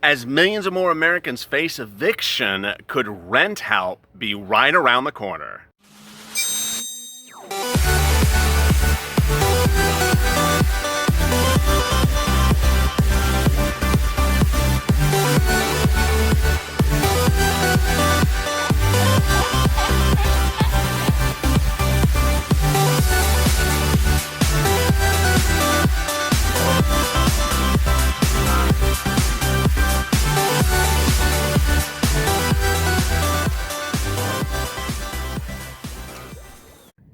As millions of more Americans face eviction, could rent help be right around the corner?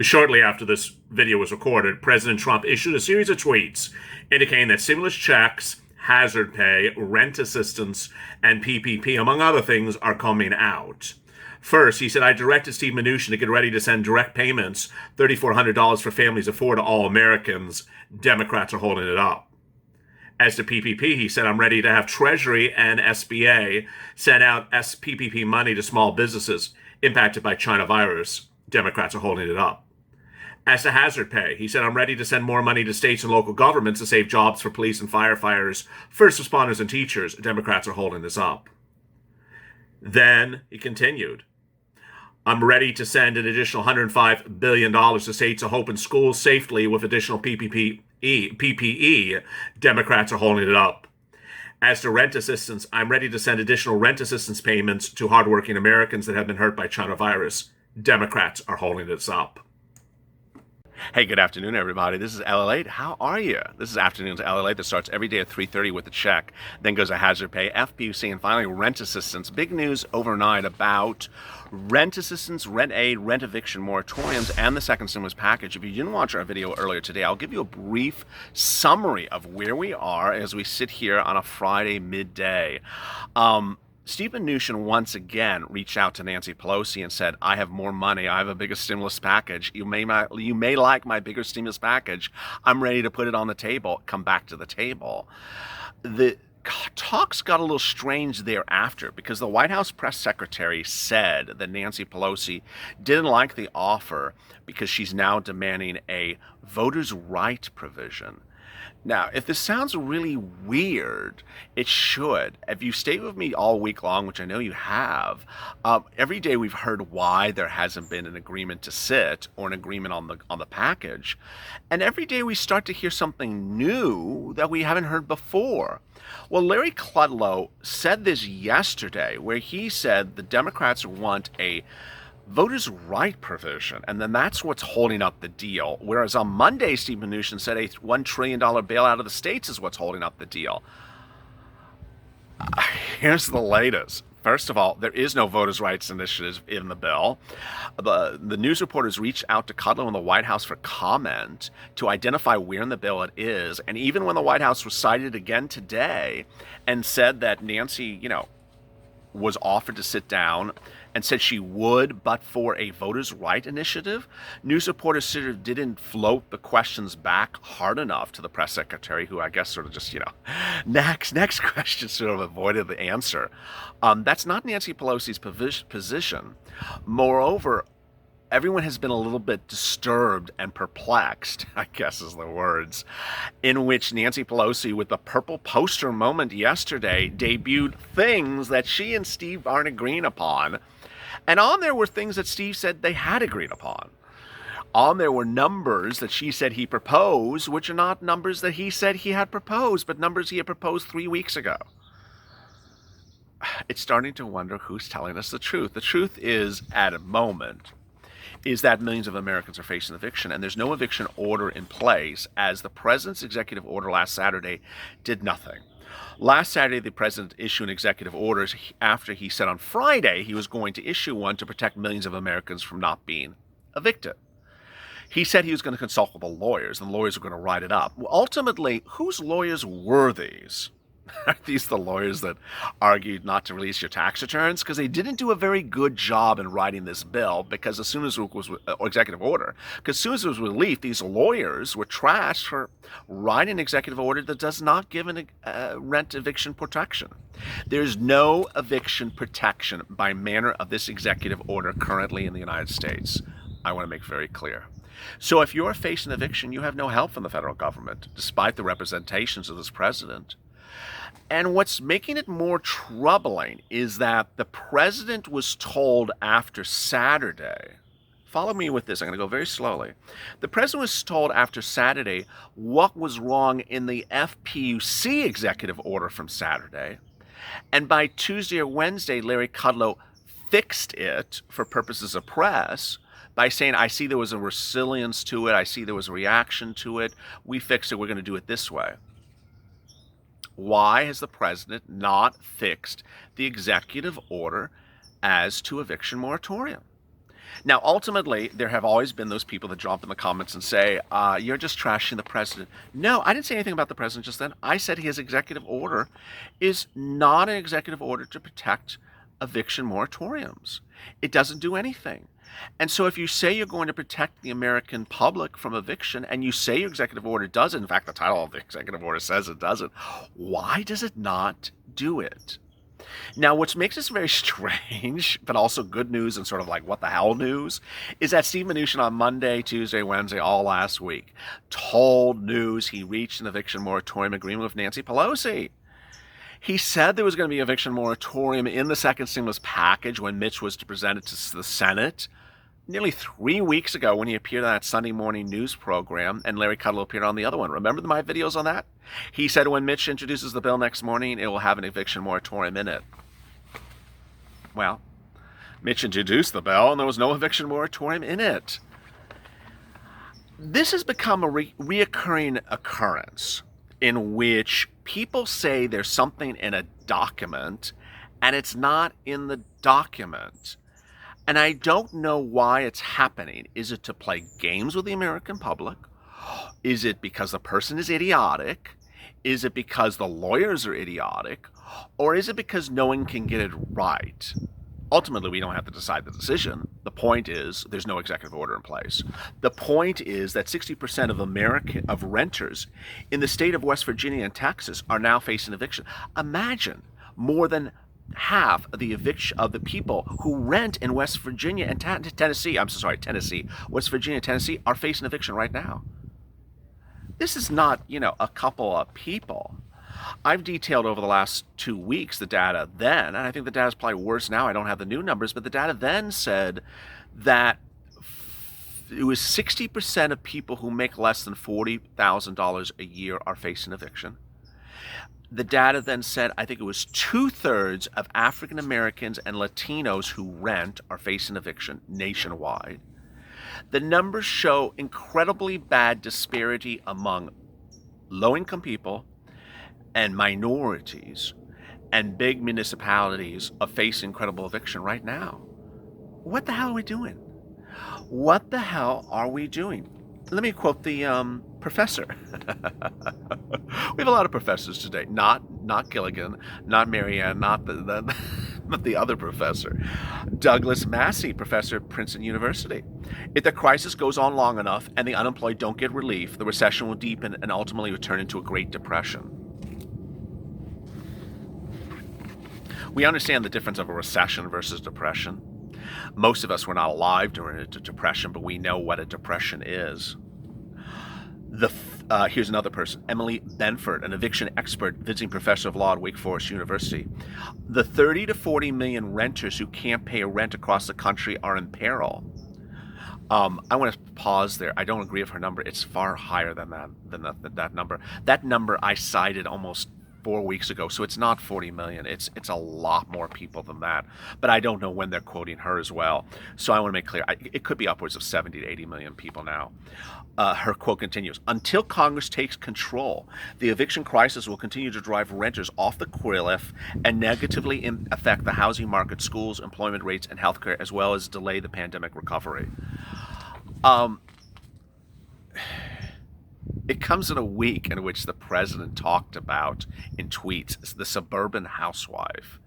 Shortly after this video was recorded, President Trump issued a series of tweets indicating that stimulus checks, hazard pay, rent assistance, and PPP, among other things, are coming out. First, he said, I directed Steve Mnuchin to get ready to send direct payments, $3,400 for families of 4 to all Americans. Democrats are holding it up. As to PPP, he said, I'm ready to have Treasury and SBA send out PPP money to small businesses impacted by China virus. Democrats are holding it up. As to hazard pay, he said, I'm ready to send more money to states and local governments to save jobs for police and firefighters, first responders, and teachers. Democrats are holding this up. Then he continued, I'm ready to send an additional $105 billion to states to open schools safely with additional PPE. Democrats are holding it up. As to rent assistance, I'm ready to send additional rent assistance payments to hardworking Americans that have been hurt by China virus. Democrats are holding this up. Hey, good afternoon, everybody. This is LALATE. How are you? This is Afternoons LALATE that starts every day at 3:30 with a check, then goes to hazard pay, FPUC, and finally rent assistance. Big news overnight about rent assistance, rent aid, rent eviction moratoriums, and the second stimulus package. If you didn't watch our video earlier today, I'll give you a brief summary of where we are as we sit here on a Friday midday. Steve Mnuchin once again reached out to Nancy Pelosi and said, I have more money. I have a bigger stimulus package. You may like my bigger stimulus package. I'm ready to put it on the table. Come back to the table. The talks got a little strange thereafter because the White House press secretary said that Nancy Pelosi didn't like the offer because she's now demanding a voters' right provision. Now, if this sounds really weird, it should. If you stayed with me all week long, which I know you have, every day we've heard why there hasn't been an agreement to sit or an agreement on the package. And every day we start to hear something new that we haven't heard before. Well, Larry Kudlow said this yesterday, where he said the Democrats want a voters' right provision, and then that's what's holding up the deal. Whereas on Monday, Steve Mnuchin said a $1 trillion bailout of the states is what's holding up the deal. Here's the latest. First of all, there is no voters' rights initiative in the bill. The news reporters reached out to Kudlow in the White House for comment to identify where in the bill it is, and even when the White House was cited again today and said that Nancy, was offered to sit down and said she would, but for a voters' right initiative, news reporters sort of didn't float the questions back hard enough to the press secretary, who I guess sort of just, next question sort of avoided the answer. That's not Nancy Pelosi's position. Moreover, everyone has been a little bit disturbed and perplexed, I guess is the words, in which Nancy Pelosi, with the purple poster moment yesterday, debuted things that she and Steve aren't agreeing upon. And on there were things that Steve said they had agreed upon. On there were numbers that she said he proposed, which are not numbers that he said he had proposed, but numbers he had proposed 3 weeks ago. It's starting to wonder who's telling us the truth. The truth is, at a moment, is that millions of Americans are facing eviction, and there's no eviction order in place, as the president's executive order last Saturday did nothing. Last Saturday, the president issued an executive order after he said on Friday he was going to issue one to protect millions of Americans from not being evicted. He said he was going to consult with the lawyers, and the lawyers were going to write it up. Well, ultimately, whose lawyers were these? Are these the lawyers that argued not to release your tax returns? Because they didn't do a very good job in writing this bill, because as soon as it was executive order, because as soon as it was released, these lawyers were trashed for writing an executive order that does not give a rent eviction protection. There's no eviction protection by manner of this executive order currently in the United States. I want to make very clear. So if you're facing eviction, you have no help from the federal government, despite the representations of this president. And what's making it more troubling is that the president was told after Saturday. Follow me with this. I'm going to go very slowly. The president was told after Saturday what was wrong in the FPUC executive order from Saturday. And by Tuesday or Wednesday, Larry Kudlow fixed it for purposes of press by saying, I see there was a resilience to it. I see there was a reaction to it. We fixed it. We're going to do it this way. Why has the president not fixed the executive order as to eviction moratorium? Now, ultimately, there have always been those people that jump in the comments and say, you're just trashing the president. No, I didn't say anything about the president just then. I said his executive order is not an executive order to protect eviction moratoriums. It doesn't do anything. And so if you say you're going to protect the American public from eviction, and you say your executive order does it, in fact, the title of the executive order says it doesn't, why does it not do it? Now, what makes this very strange, but also good news and sort of like what the hell news, is that Steve Mnuchin on Monday, Tuesday, Wednesday, all last week, told news he reached an eviction moratorium agreement with Nancy Pelosi. He said there was going to be an eviction moratorium in the second stimulus package when Mitch was to present it to the Senate. Nearly 3 weeks ago when he appeared on that Sunday morning news program, and Larry Kudlow appeared on the other one. Remember my videos on that? He said when Mitch introduces the bill next morning, it will have an eviction moratorium in it. Well, Mitch introduced the bill, and there was no eviction moratorium in it. This has become a reoccurring occurrence in which people say there's something in a document, and it's not in the document. And I don't know why it's happening. Is it to play games with the American public? Is it because the person is idiotic? Is it because the lawyers are idiotic? Or is it because no one can get it right? Ultimately, we don't have to decide the decision. The point is there's no executive order in place. The point is that 60% of renters in the state of West Virginia and Texas are now facing eviction. Imagine more than half of the people who rent in West Virginia and Tennessee, West Virginia and Tennessee are facing eviction right now. This is not, a couple of people. I've detailed over the last 2 weeks the data then, and I think the data is probably worse now. I don't have the new numbers, but the data then said that it was 60% of people who make less than $40,000 a year are facing eviction. The data then said, I think it was 2/3 of African Americans and Latinos who rent are facing eviction nationwide. The numbers show incredibly bad disparity among low-income people and minorities and big municipalities are facing credible eviction right now. What the hell are we doing? What the hell are we doing? Let me quote the professor. We have a lot of professors today. Not Gilligan, not Marianne, not the other professor. Douglas Massey, professor at Princeton University. If the crisis goes on long enough and the unemployed don't get relief, the recession will deepen and ultimately will turn into a Great Depression. We understand the difference of a recession versus depression. Most of us were not alive during a depression, but we know what a depression is. Here's another person, Emily Benford, an eviction expert, visiting professor of law at Wake Forest University. The 30 to 40 million renters who can't pay a rent across the country are in peril. I want to pause there. I don't agree with her number. It's far higher than that number. That number I cited almost 4 weeks ago, so it's not 40 million. It's a lot more people than that. But I don't know when they're quoting her as well. So I want to make clear, it could be upwards of 70 to 80 million people now. Her quote continues, until Congress takes control, the eviction crisis will continue to drive renters off the cliff and negatively affect the housing market, schools, employment rates, and healthcare, as well as delay the pandemic recovery. It comes in a week in which the president talked about, in tweets, the suburban housewife.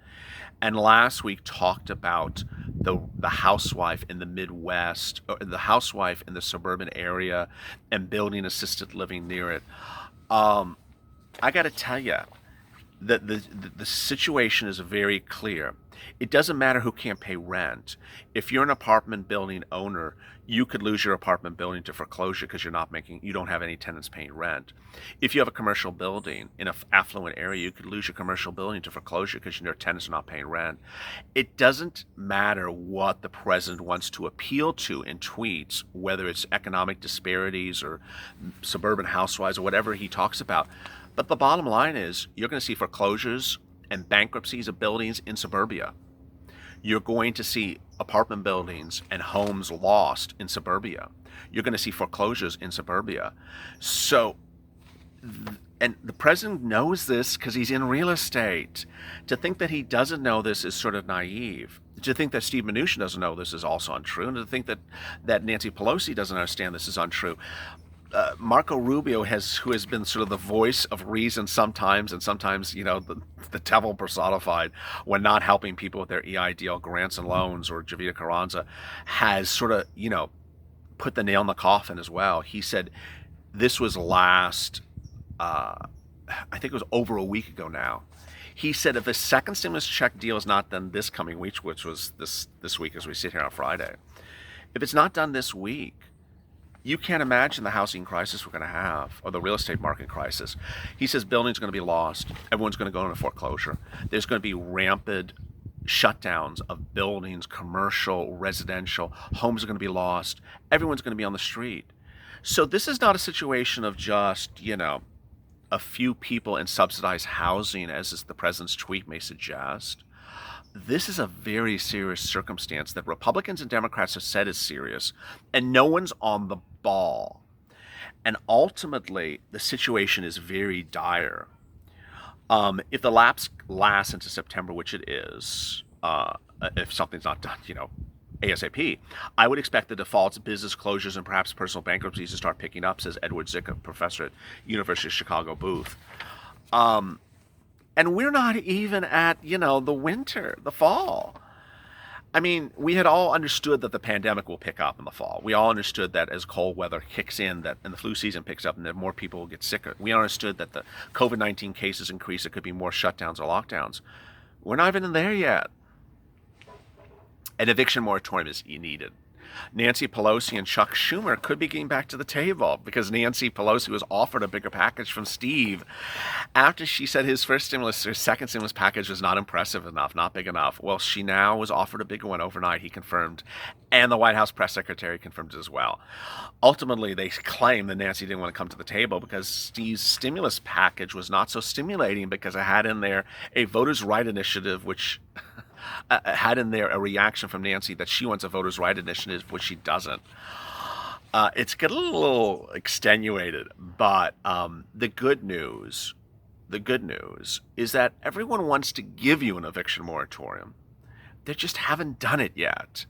And last week talked about the housewife in the Midwest, or the housewife in the suburban area, and building assisted living near it. I got to tell you that the situation is very clear. It doesn't matter who can't pay rent. If you're an apartment building owner, you could lose your apartment building to foreclosure because you don't have any tenants paying rent. If you have a commercial building in an affluent area, you could lose your commercial building to foreclosure because your tenants are not paying rent. It doesn't matter what the president wants to appeal to in tweets, whether it's economic disparities or suburban housewives or whatever he talks about. But the bottom line is you're going to see foreclosures and bankruptcies of buildings in suburbia. You're going to see apartment buildings and homes lost in suburbia. You're going to see foreclosures in suburbia. So, and the president knows this because he's in real estate. To think that he doesn't know this is sort of naive. To think that Steve Mnuchin doesn't know this is also untrue. And to think that Nancy Pelosi doesn't understand this is untrue. Marco Rubio who has been sort of the voice of reason sometimes, and sometimes, the devil personified when not helping people with their EIDL grants and loans, or Javita Carranza, has sort of, put the nail in the coffin as well. He said this was I think it was over a week ago now. He said if a second stimulus check deal is not done this coming week, which was this week as we sit here on Friday, if it's not done this week, you can't imagine the housing crisis we're going to have, or the real estate market crisis. He says buildings are going to be lost. Everyone's going to go into foreclosure. There's going to be rampant shutdowns of buildings, commercial, residential. Homes are going to be lost. Everyone's going to be on the street. So this is not a situation of just, a few people in subsidized housing, as the president's tweet may suggest. This is a very serious circumstance that Republicans and Democrats have said is serious, and no one's on the ball. And ultimately, the situation is very dire. If the lapse lasts into September, which it is, if something's not done, ASAP, I would expect the defaults, business closures, and perhaps personal bankruptcies to start picking up, says Edward Zicka, professor at University of Chicago Booth. And we're not even at, the winter, the fall. I mean, we had all understood that the pandemic will pick up in the fall. We all understood that as cold weather kicks in, and the flu season picks up, and that more people will get sicker. We understood that the COVID-19 cases increase, there could be more shutdowns or lockdowns. We're not even there yet. An eviction moratorium is needed. Nancy Pelosi and Chuck Schumer could be getting back to the table because Nancy Pelosi was offered a bigger package from Steve after she said his second stimulus package was not impressive enough, not big enough. Well, she now was offered a bigger one overnight, he confirmed, and the White House press secretary confirmed as well. Ultimately, they claim that Nancy didn't want to come to the table because Steve's stimulus package was not so stimulating because it had in there a voters' right initiative, which had in there a reaction from Nancy that she wants a voters' right initiative, which she doesn't. It's getting a little extenuated, but the good news is that everyone wants to give you an eviction moratorium. They just haven't done it yet.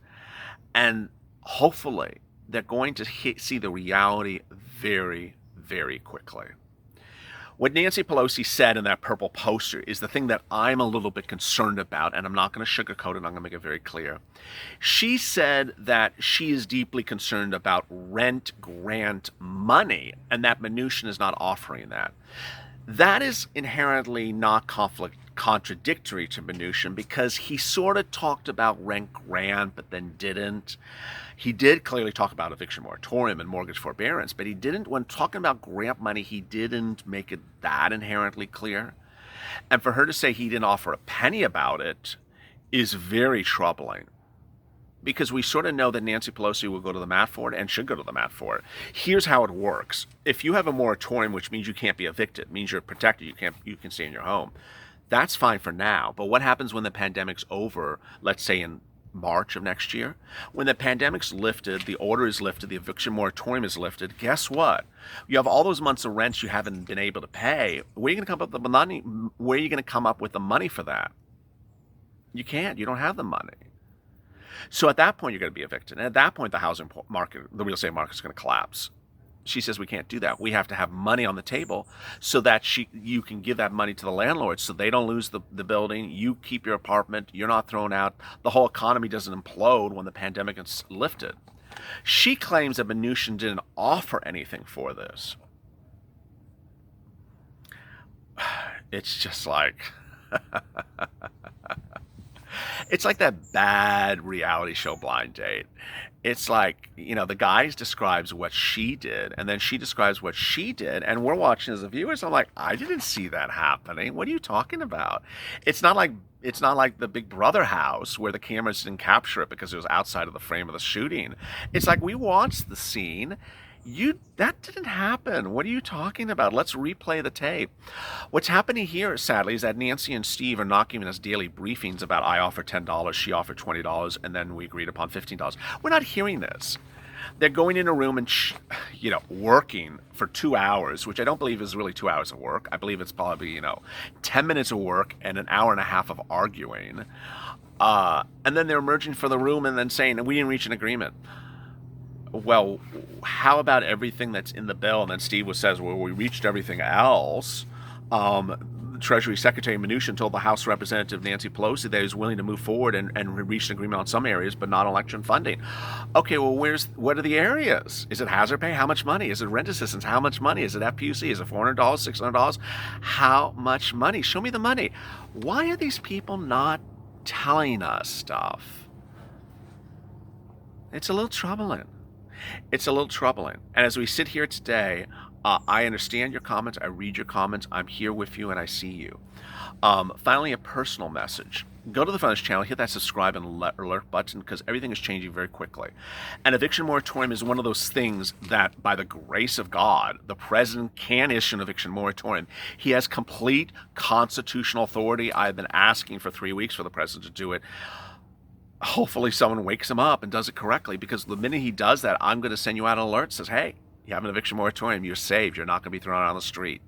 And hopefully they're going to see the reality very, very quickly. What Nancy Pelosi said in that purple poster is the thing that I'm a little bit concerned about, and I'm not going to sugarcoat it, I'm going to make it very clear. She said that she is deeply concerned about rent grant money, and that Mnuchin is not offering that. That is inherently not contradictory to Mnuchin because he sort of talked about rent grant, but then didn't. He did clearly talk about eviction moratorium and mortgage forbearance, but he didn't, when talking about grant money, he didn't make it that inherently clear. And for her to say he didn't offer a penny about it is very troubling because we sort of know that Nancy Pelosi will go to the mat for it and should go to the mat for it. Here's how it works. If you have a moratorium, which means you can't be evicted, means you're protected, you can stay in your home. That's fine for now. But what happens when the pandemic's over, let's say in March of next year? When the pandemic's lifted, the order is lifted, the eviction moratorium is lifted, guess what? You have all those months of rents you haven't been able to pay. Where are you going to come up with the money? Where are you going to come up with the money for that? You can't. You don't have the money. So at that point, you're going to be evicted. And at that point, the housing market, the real estate market is going to collapse. She says we can't do that. We have to have money on the table so that you can give that money to the landlord so they don't lose the building. You keep your apartment. You're not thrown out. The whole economy doesn't implode when the pandemic is lifted. She claims that Mnuchin didn't offer anything for this. It's just like... It's like that bad reality show Blind Date. It's like, the guy describes what she did, and then she describes what she did, and we're watching as the viewers. I'm like, I didn't see that happening. What are you talking about? It's not like the Big Brother house where the cameras didn't capture it because it was outside of the frame of the shooting. It's like we watched the scene. That didn't happen. What are you talking about? Let's replay the tape. What's happening here, sadly, is that Nancy and Steve are not giving us daily briefings about I offer $10, she offered $20, and then we agreed upon $15. We're not hearing this. They're going in a room and, working for 2 hours, which I don't believe is really 2 hours of work. I believe it's probably, 10 minutes of work and an hour and a half of arguing. And then they're emerging from the room and then saying, we didn't reach an agreement. Well, how about everything that's in the bill? And then Steve says, well, we reached everything else. The Treasury Secretary Mnuchin told the House Representative Nancy Pelosi that he was willing to move forward and reach an agreement on some areas, but not election funding. Okay, well, what are the areas? Is it hazard pay? How much money? Is it rent assistance? How much money? Is it FPUC? Is it $400, $600? How much money? Show me the money. Why are these people not telling us stuff? It's a little troubling. It's a little troubling. And as we sit here today, I understand your comments. I read your comments. I'm here with you and I see you. Finally, a personal message. Go to the front of this channel, hit that subscribe and alert button because everything is changing very quickly. An eviction moratorium is one of those things that, by the grace of God, the president can issue an eviction moratorium. He has complete constitutional authority. I've been asking for 3 weeks for the president to do it. Hopefully someone wakes him up and does it correctly, because the minute he does that, I'm going to send you out an alert that says, hey, you have an eviction moratorium, you're saved, you're not going to be thrown out on the street.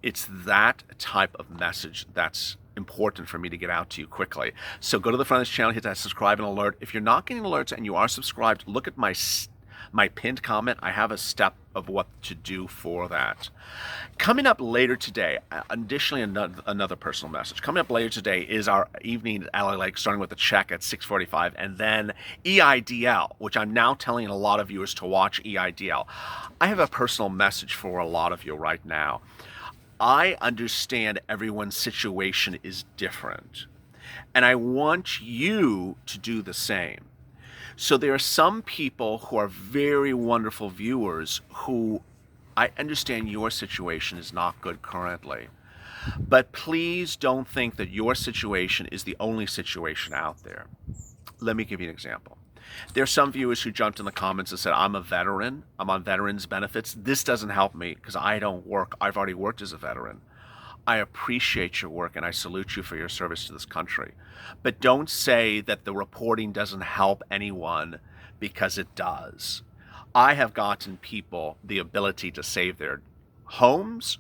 It's that type of message that's important for me to get out to you quickly. So go to the front of this channel, hit that subscribe and alert. If you're not getting alerts and you are subscribed, look at my pinned comment. I have a step of what to do for that. Coming up later today, additionally another personal message. Coming up later today is our evening at LA Lake, starting with the check at 6:45, and then EIDL, which I'm now telling a lot of viewers to watch EIDL. I have a personal message for a lot of you right now. I understand everyone's situation is different, and I want you to do the same. So there are some people who are very wonderful viewers who I understand your situation is not good currently. But please don't think that your situation is the only situation out there. Let me give you an example. There are some viewers who jumped in the comments and said, I'm a veteran, I'm on veterans benefits. This doesn't help me because I don't work. I've already worked as a veteran. I appreciate your work and I salute you for your service to this country. But don't say that the reporting doesn't help anyone, because it does. I have gotten people the ability to save their homes,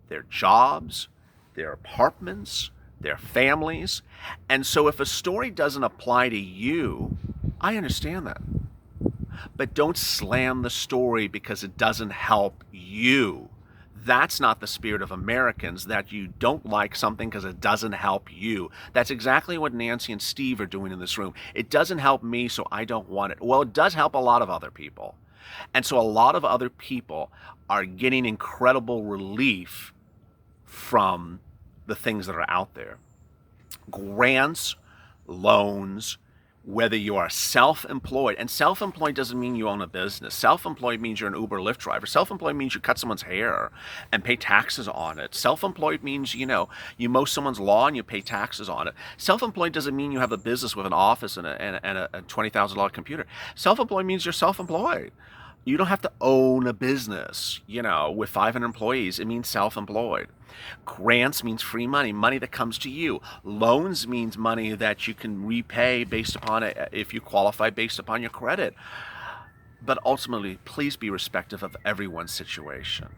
their jobs, their apartments, their families. And so if a story doesn't apply to you, I understand that. But don't slam the story because it doesn't help you. That's not the spirit of Americans, that you don't like something because it doesn't help you. That's exactly what Nancy and Steve are doing in this room. It doesn't help me, so I don't want it. Well, it does help a lot of other people. And so a lot of other people are getting incredible relief from the things that are out there. Grants, loans, whether you are self-employed, and self-employed doesn't mean you own a business. Self-employed means you're an Uber Lyft driver. Self-employed means you cut someone's hair and pay taxes on it. Self-employed means, you mow someone's lawn and you pay taxes on it. Self-employed doesn't mean you have a business with an office and a $20,000 computer. Self-employed means you're self-employed. You don't have to own a business, with 500 employees. It means self-employed. Grants means free money, money that comes to you. Loans means money that you can repay based upon it, if you qualify based upon your credit. But ultimately, please be respectful of everyone's situation,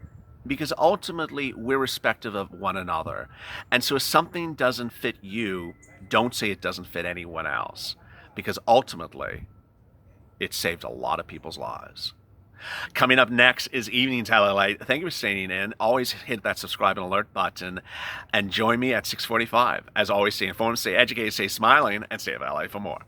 because ultimately we're respectful of one another. And so if something doesn't fit you, don't say it doesn't fit anyone else, because ultimately it saved a lot of people's lives. Coming up next is Evenings LALATE. Thank you for staying in. Always hit that subscribe and alert button and join me at 6:45. As always, stay informed, stay educated, stay smiling, and stay at LA for more.